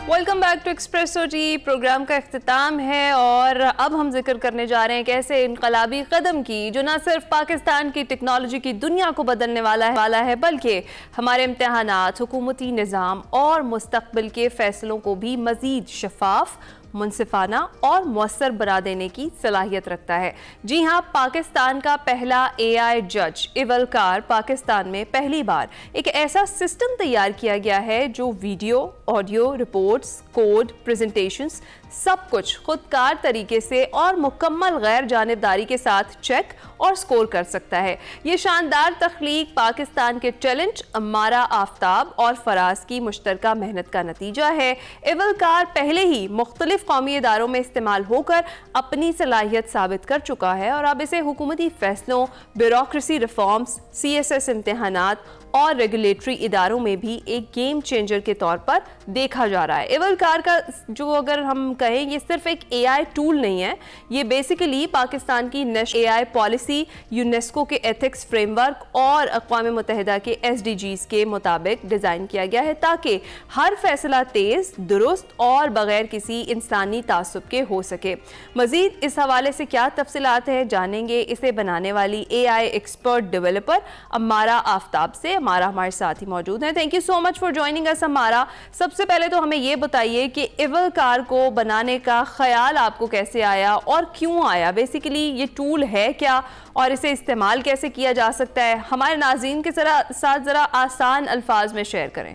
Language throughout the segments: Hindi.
Welcome back to Expresso T. Program का इख्तिताम है और अब हम जिक्र करने जा रहे हैं कैसे इनकलाबी कदम की जो न सिर्फ पाकिस्तान की टेक्नोलॉजी की दुनिया को बदलने वाला है बल्कि हमारे इम्तहानात, हुकूमती निज़ाम और मुस्तकबिल के फ़ैसलों को भी मज़ीद शफाफ, मुनसिफाना और मौसर बना देने की सलाहियत रखता है। जी हाँ, पाकिस्तान का पहला AI जज इवलकार पाकिस्तान में पहली बार एक ऐसा सिस्टम तैयार किया गया है जो video, audio, reports, code, presentations सब कुछ खुदकार तरीके से और मुकम्मल गैर जानिबदारी के साथ चेक और स्कोर कर सकता है। ये शानदार तख्लीक पाकिस्तान के टैलेंट अम्मारा आफ्ताब और फराज की मुश्तरका मेहनत का नतीजा है। इवलकार पहले ही मुख्तलिफ कौमी इदारों में इस्तेमाल होकर अपनी सलाहियत साबित कर चुका है और अब इसे हुकूमती फैसलों, ब्यूरोक्रेसी रिफॉर्म्स, CSS इम्तहानात और रेगुलेटरी इदारों में भी एक गेम चेंजर के तौर पर देखा जा रहा है। इवलकार का जो अगर हम कहें ये सिर्फ एक AI टूल नहीं है, ये बेसिकली पाकिस्तान की नेशनल AI पॉलिसी, यूनेस्को के एथिक्स फ्रेमवर्क और अक़वाम मुत्तहिदा के SDGs के मुताबिक डिज़ाइन किया गया है ताकि हर फैसला तेज़, दुरुस्त और बग़ैर किसी इंसानी तासुब के हो सके। मज़ीद इस हवाले से क्या तफसीलात है जानेंगे इसे बनाने वाली AI expert developer Ammara Aftab से। अम्मारा हमारे साथ ही मौजूद हैं। Thank you so much for joining us Ammara. सबसे पहले तो हमें ये बताइए कि इवलकार को बनाने का ख्याल आपको कैसे आया और क्यों आया? बेसिकली ये टूल है क्या और इसे इस्तेमाल कैसे किया जा सकता है? हमारे नाज़रीन के साथ ज़रा आसान अल्फाज में शेयर करें।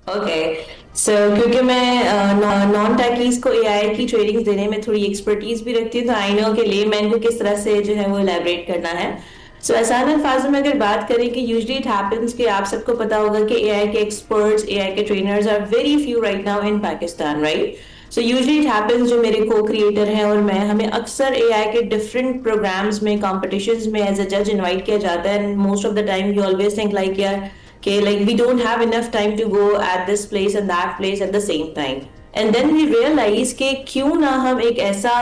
क्योंकि मैं नॉन टेकीज को AI की ट्रेनिंग देने में थोड़ी एक्सपर्टीज भी रखती हूँ, तो आई नो कि लेमैन को किस तरह से जो है वो एलैबोरेट करना है। आसान अल्फाजों में अगर बात करें कि यूजुअली इट हैपेंस कि आप सबको पता होगा कि AI के एक्सपर्ट्स, AI के trainers are very few right now in Pakistan, right? So usually it happens जो मेरे को क्रिएटर हैं और मैं, हमें अक्सर AI के डिफरेंट प्रोग्राम्स में, कॉम्पिटिशंस में एज अ जज इनवाइट किया जाता है and most of the time you always think like यार कि like we don't have enough time to go at this place and that place at the same time, and then we realize कि क्यों ना हम एक ऐसा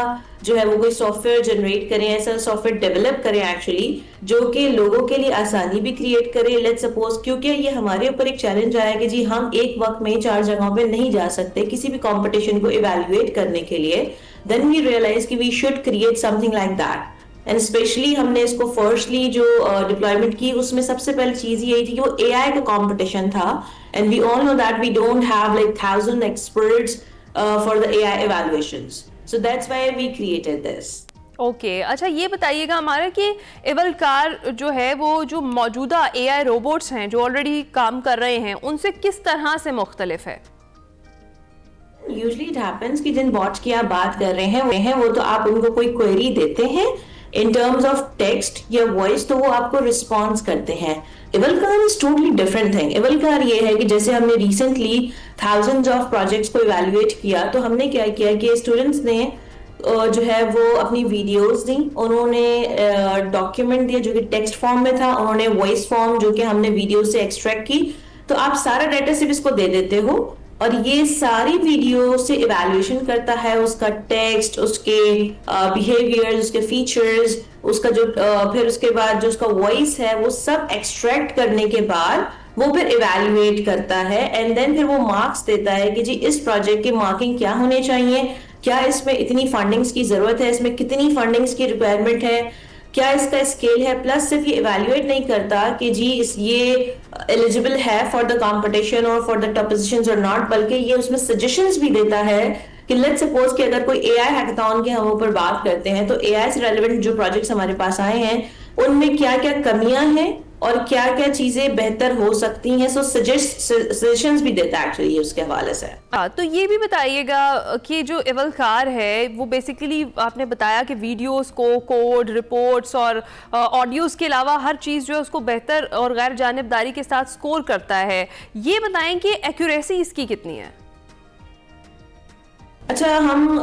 जो है वो कोई सॉफ्टवेयर जनरेट करें, ऐसा सॉफ्टवेयर डेवलप करें एक्चुअली जो कि लोगों के लिए आसानी भी क्रिएट करे। लेट्स सपोज क्योंकि ये हमारे ऊपर एक चैलेंज आया कि जी हम एक वक्त में 4 जगहों पे नहीं जा सकते किसी भी कंपटीशन को इवैल्यूएट करने के लिए, देन वी रियलाइज कि we should create something like that. And specially हमने इसको फर्स्टली जो डिप्लॉयमेंट की उसमें सबसे पहली चीज यही थी कि वो AI का कंपटीशन था and we all know that we don't have like 1000 experts for the AI evaluations, so that's why we created this. Okay, अच्छा ये बताइएगा हमारा कि इवलकार जो है वो जो मौजूदा AI रोबोट्स हैं जो ऑलरेडी काम कर रहे हैं उनसे किस तरह से मुख्तलिफ है? यूजुअली इट हैपेंस कि जिन बॉट्स की आप बात कर रहे हैं वो तो आप उनको कोई क्वेरी देते हैं इन टर्म्स ऑफ टेक्स्ट या वॉइस, तो वो आपको रिस्पॉन्स करते हैं। इवलकार इज टोटली डिफरेंट थिंग। इवलकार ये है कि जैसे हमने रिसेंटली थाउजेंड्स ऑफ प्रोजेक्ट्स को इवैल्यूएट किया, तो हमने क्या किया कि स्टूडेंट्स ने जो है वो अपनी वीडियोस दी, उन्होंने डॉक्यूमेंट दिया जो कि टेक्स्ट फॉर्म में था, उन्होंने वॉइस फॉर्म जो कि हमने वीडियो से एक्सट्रैक्ट की, तो आप सारा डाटा सिर्फ इसको दे देते हो और ये सारी वीडियो से इवैल्यूएशन करता है, उसका टेक्स्ट, उसके बिहेवियर, उसके फीचर्स, उसका जो फिर उसके बाद जो उसका वॉइस है वो सब एक्सट्रैक्ट करने के बाद वो फिर इवैल्यूएट करता है एंड देन फिर वो मार्क्स देता है कि जी इस प्रोजेक्ट की मार्किंग क्या होने चाहिए, क्या इसमें इतनी फंडिंग्स की जरूरत है, इसमें कितनी फंडिंग्स की रिक्वायरमेंट है, क्या इसका स्केल है। प्लस सिर्फ ये इवैल्यूएट नहीं करता कि जी ये एलिजिबल है फॉर द कंपटीशन और फॉर द टॉप पोजीशंस और नॉट, बल्कि ये उसमें सजेशंस भी देता है कि लेट्स सपोज कि अगर कोई AI हैकाथॉन के हम ऊपर बात करते हैं तो AI से रेलेवेंट जो प्रोजेक्ट्स हमारे पास आए हैं उनमें क्या क्या कमियां हैं और क्या क्या चीजें बेहतर हो सकती हैं, सो सजेशंस भी देता है एक्चुअली उसके हवाले से। तो ये भी बताइएगा कि जो इवलकार है वो बेसिकली आपने बताया कि वीडियोस को, कोड, रिपोर्ट्स और ऑडियोज के अलावा हर चीज़ जो है उसको बेहतर और गैर जानिबदारी के साथ स्कोर करता है। ये बताएं कि एक्यूरेसी इसकी कितनी है? अच्छा, हम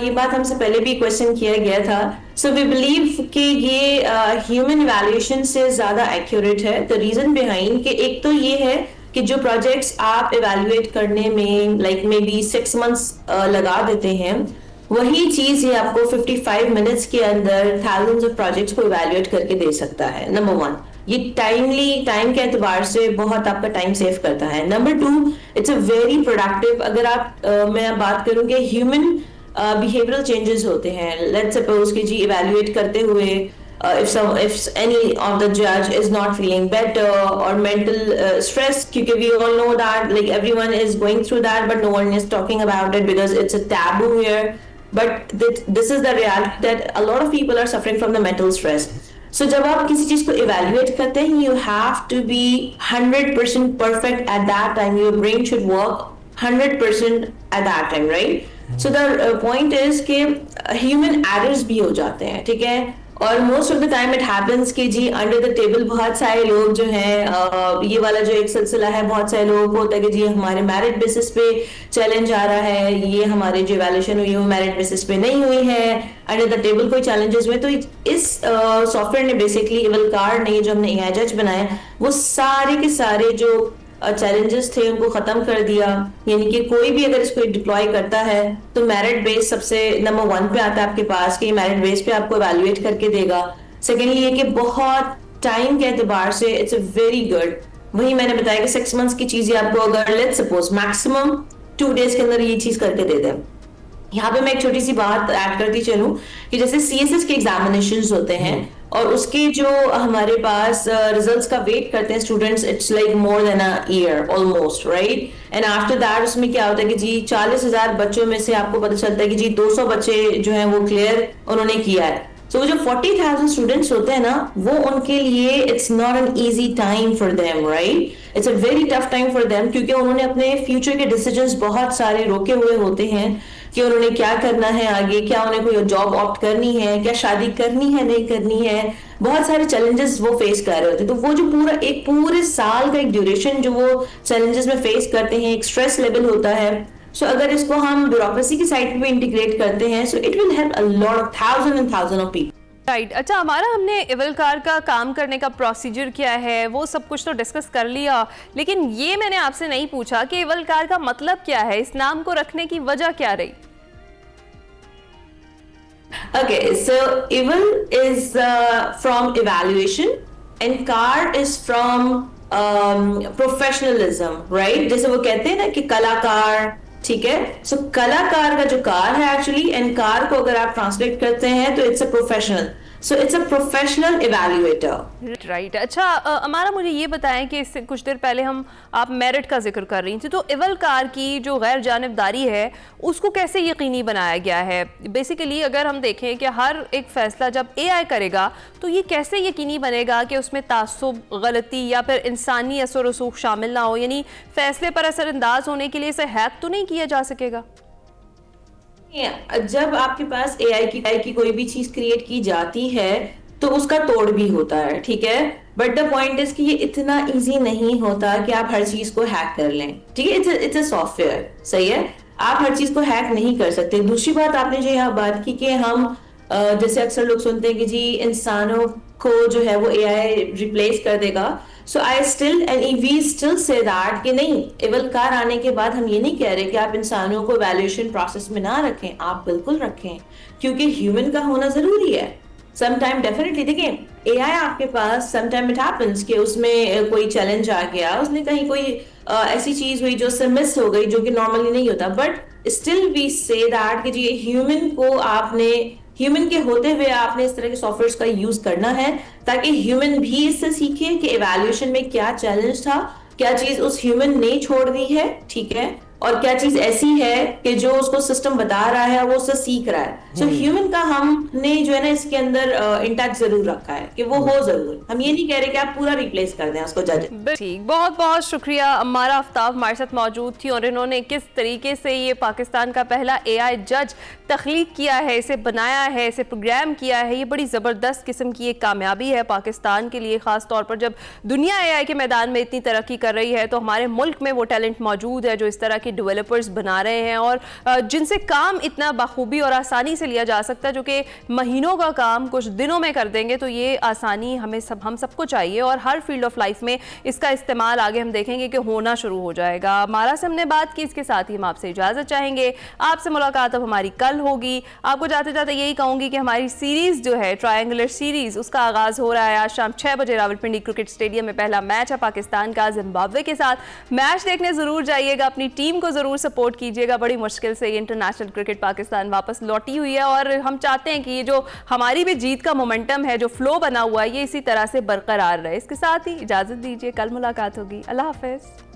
ये बात हमसे पहले भी क्वेश्चन किया गया था। सो वी बिलीव कि ये ह्यूमन इवैल्यूएशन से ज़्यादा एक्यूरेट है। द रीज़न बिहाइंड कि एक तो ये है कि जो प्रोजेक्ट्स आप इवैल्यूएट करने में लाइक मे बी 6 months लगा देते हैं, वही चीज़ ये आपको 55 minutes के अंदर थाउजेंड्स ऑफ प्रोजेक्ट्स को इवैल्यूएट करके दे सकता है, नंबर 1। ये टाइम के एतबार से बहुत आपका टाइम सेव करता है। Number 2, it's a very productive. अगर मैं बात करूं कि ह्यूमन बिहेवियरल चेंजेस होते हैं, लेट्स सपोज कि जी इवेल्युएट करते हुए if any of the judge is not feeling better or mental stress, because we all know that like everyone is going through that, but no one is talking about it because it's a taboo here. But this is the reality that a lot of people are suffering from the mental stress. So जब आप किसी चीज को evaluate करते हैं, you have to be 100% perfect at that time. Your brain should work 100% at that time, right? So the point is कि human errors भी हो जाते हैं, ठीक है? और most of the time it happens कि जी अंडर द टेबल बहुत सारे लोग जो हैं, ये वाला जो एक सिलसिला है, बहुत सारे लोगों को होता है कि जी हमारे मेरिट बेसिस पे चैलेंज आ रहा है, ये हमारे जो इवैल्यूएशन हुई है वो मेरिट बेसिस पे नहीं हुई है, अंडर द टेबल कोई चैलेंजेस हुए। तो इस सॉफ्टवेयर ने बेसिकली एवलकार ने, जो हमने एआई जज बनाया, वो सारे के सारे जो चैलेंजेस थे उनको खत्म कर दिया। यानी कि कोई भी अगर इसको डिप्लॉय करता है तो मेरिट बेस सबसे नंबर 1 पे आता है आपके पास, कि मेरिट बेस पे आपको एवेल्युएट करके देगा। सेकेंडली ये कि बहुत टाइम के एतबार से इट्स अ वेरी गुड। वही मैंने बताया कि 6 मंथ्स की चीजें आपको अगर लेट्स सपोज मैक्सिमम 2 डेज के अंदर ये चीज करके दे दें। यहाँ पे मैं एक छोटी सी बात ऐड करती चलूं कि जैसे सीएसएस के एग्जामिनेशंस होते हैं और उसके जो हमारे पास रिजल्ट्स का वेट करते हैं students, it's like more than a year almost, right? And after that उसमें क्या होता है कि जी 40,000 बच्चों में से आपको पता चलता है कि जी 200 बच्चे जो हैं वो क्लियर उन्होंने किया है। तो जो 40,000 स्टूडेंट्स होते हैं ना, वो उनके लिए it's not an easy time for them, right? It's a very tough time for them, क्योंकि उन्होंने अपने फ्यूचर के डिसीजंस बहुत सारे रोके हुए होते हैं कि उन्होंने क्या करना है आगे, क्या उन्हें कोई जॉब ऑप्ट करनी है, क्या शादी करनी है नहीं करनी है, बहुत सारे चैलेंजेस वो फेस कर रहे होते हैं। तो वो जो पूरे साल का एक ड्यूरेशन जो वो चैलेंजेस में फेस करते हैं, एक स्ट्रेस लेवल होता है। सो अगर इसको हम ब्यूरोक्रेसी की साइड पे इंटीग्रेट करते हैं, so it will help a lot of thousand of people. Right अच्छा, हमारा हमने एवलकार का काम करने का प्रोसीजर क्या है वो सब कुछ तो डिस्कस कर लिया, लेकिन ये मैंने आपसे नहीं पूछा कि एवलकार का मतलब क्या है, इस नाम को रखने की वजह क्या रही? Okay, so EVAL is from evaluation and CAR is from professionalism, right? जैसे वो कहते हैं ना कि कलाकार, ठीक है? So कलाकार का जो कार है एक्चुअली, एंड कार को अगर आप ट्रांसलेट करते हैं तो it's a professional, so it's a professional evaluator. Right अच्छा, हमारा मुझे ये बताएं कि इससे कुछ देर पहले आप मेरिट का जिक्र कर रही थी, तो एवलकार की जो गैर जानिबदारी है उसको कैसे यकीनी बनाया गया है? बेसिकली अगर हम देखें कि हर एक फैसला जब एआई करेगा तो ये कैसे यकीनी बनेगा कि उसमें तासुब, गलती या फिर इंसानी असर रसूख शामिल ना हो, यानी फैसले पर असरअंदाज होने के लिए इसे हैक तो नहीं किया जा सकेगा? जब आपके पास एआई की कोई भी चीज क्रिएट की जाती है तो उसका तोड़ भी होता है, ठीक है? बट द पॉइंट इज कि ये इतना इजी नहीं होता कि आप हर चीज को हैक कर लें, ठीक है? इट्स अ सॉफ्टवेयर, सही है? आप हर चीज को हैक नहीं कर सकते। दूसरी बात, आपने जो यहाँ बात की कि हम जैसे अक्सर लोग सुनते हैं कि जी इंसानों को जो है वो एआई रिप्लेस कर देगा। So I still and we still say that कि नहीं, एवलकार आने के बाद हम ये नहीं कह रहे कि आप इंसानों को वैल्यूएशन प्रोसेस में ना रखें, आप बिल्कुल रखें, क्योंकि ह्यूमन का होना जरूरी है। समटाइम डेफिनेटली देखें एआई आपके पास, समटाइम इट हैपेंस कि उसमें कोई चैलेंज आ गया, उसने कहीं कोई ऐसी चीज हुई जो उससे मिस हो गई, जो कि नॉर्मली नहीं होता, but still we say that कि जी ह्यूमन को आपने, ह्यूमन के होते हुए आपने इस तरह के सॉफ्टवेयर्स का यूज करना है ताकि ह्यूमन भी इससे सीखे कि इवैल्यूएशन में क्या चैलेंज था, क्या चीज उस ह्यूमन ने छोड़ दी है, ठीक है, और क्या चीज ऐसी है कि जो उसको सिस्टम बता रहा है वो उससे सीख रहा है। सो ह्यूमन का हमने जो है ना इसके अंदर इंटैक्ट जरूर रखा है कि वो हो जरूर, हम ये नहीं कह रहे कि आप पूरा रिप्लेस कर दें उसको जज। ठीक, बहुत बहुत शुक्रिया। अम्मारा आफ्ताब हमारे साथ मौजूद थी और इन्होंने किस तरीके से ये पाकिस्तान का पहला एआई जज तख्लीक किया है, इसे बनाया है, इसे प्रोग्राम किया है, ये बड़ी ज़बरदस्त किस्म की एक कामयाबी है पाकिस्तान के लिए, ख़ास तौर पर जब दुनिया एआई के मैदान में इतनी तरक्की कर रही है तो हमारे मुल्क में वो टैलेंट मौजूद है जो इस तरह के डेवलपर्स बना रहे हैं और जिनसे काम इतना बखूबी और आसानी से लिया जा सकता है, जो कि महीनों का काम कुछ दिनों में कर देंगे। तो ये आसानी हम सबको चाहिए और हर फील्ड ऑफ लाइफ में इसका इस्तेमाल आगे हम देखेंगे कि होना शुरू हो जाएगा। मारा से हमने बात की, इसके साथ ही हम आपसे इजाज़त चाहेंगे। आपसे मुलाकात अब हमारी कल होगी। आपको जाते जाते यही कहूँगी कि हमारी सीरीज़ जो है ट्रायंगुलर सीरीज़, उसका आगाज़ हो रहा है आज शाम 6 बजे रावलपिंडी क्रिकेट स्टेडियम में। पहला मैच है पाकिस्तान का जिम्बाब्वे के साथ। मैच देखने ज़रूर जाइएगा, अपनी टीम को ज़रूर सपोर्ट कीजिएगा। बड़ी मुश्किल से ये इंटरनेशनल क्रिकेट पाकिस्तान वापस लौटी हुई है और हम चाहते हैं कि ये जो हमारी भी जीत का मोमेंटम है, जो फ्लो बना हुआ है, ये इसी तरह से बरकरार रहे। इसके साथ ही इजाज़त दीजिए, कल मुलाकात होगी। अल्लाह हाफ़िज़।